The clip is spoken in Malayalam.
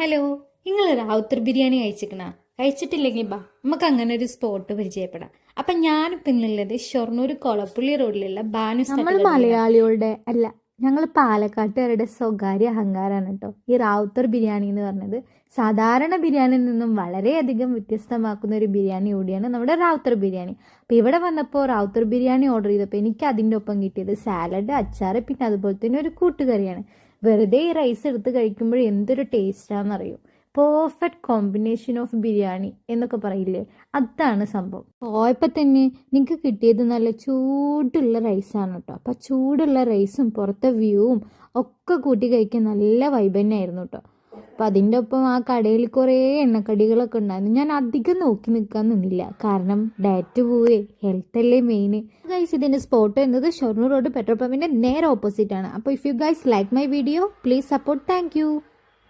ഹലോ, നിങ്ങൾ റാവുത്തർ ബിരിയാണി കഴിച്ചിട്ടില്ലെങ്കിൽ ബാ നമുക്ക് അങ്ങനെ ഒരു സ്പോട്ട് പരിചയപ്പെടാം. അപ്പം ഞാനിപ്പോൾ ഇന്നുള്ളത് ഷൊർണൂർ കൊളപ്പുള്ളി റോഡിലുള്ള ബാനു. നമ്മൾ മലയാളികളുടെ അല്ല, ഞങ്ങൾ പാലക്കാട്ടുകാരുടെ സ്വകാര്യ അഹങ്കാരമാണ് കേട്ടോ ഈ റാവുത്തർ ബിരിയാണി എന്ന് പറഞ്ഞത്. സാധാരണ ബിരിയാണിയിൽ നിന്നും വളരെയധികം വ്യത്യസ്തമാക്കുന്ന ഒരു ബിരിയാണി കൂടിയാണ് നമ്മുടെ റാവുത്തർ ബിരിയാണി. അപ്പോൾ ഇവിടെ വന്നപ്പോൾ റാവുത്തർ ബിരിയാണി ഓർഡർ ചെയ്തപ്പോൾ എനിക്ക് അതിൻ്റെ ഒപ്പം കിട്ടിയത് സാലഡ്, അച്ചാർ, പിന്നെ അതുപോലെ തന്നെ ഒരു കൂട്ടുകറിയാണ്. വെറുതെ ഈ റൈസ് എടുത്ത് കഴിക്കുമ്പോൾ എന്തൊരു ടേസ്റ്റാണെന്നറിയോ. പെർഫെക്റ്റ് കോമ്പിനേഷൻ ഓഫ് ബിരിയാണി എന്നൊക്കെ പറയില്ലേ, അതാണ് സംഭവം. പോയപ്പോൾ തന്നെ നിങ്ങൾക്ക് കിട്ടിയത് നല്ല ചൂടുള്ള റൈസാണ് കേട്ടോ. അപ്പം ചൂടുള്ള റൈസും പുറത്തെ വ്യൂവും ഒക്കെ കൂട്ടി കഴിക്കാൻ നല്ല വൈബ് തന്നെയായിരുന്നു കേട്ടോ. അപ്പം അതിൻ്റെ ഒപ്പം ആ കടയിൽ കുറേ എണ്ണക്കടികളൊക്കെ ഉണ്ടായിരുന്നു. ഞാൻ അധികം നോക്കി നിൽക്കാൻ നിന്നില്ല, കാരണം ഡയറ്റ് പോവേ, ഹെൽത്ത് അല്ലേ മെയിൻ. ഗൈസ്, ഇതിൻ്റെ സ്പോട്ട് എന്നത് ഷൊർണൂർ റോഡ് പെട്രോൾ പമ്പിൻ്റെ നേരെ ഓപ്പോസിറ്റ് ആണ്. അപ്പോൾ if you guys like my video, please support. Thank you.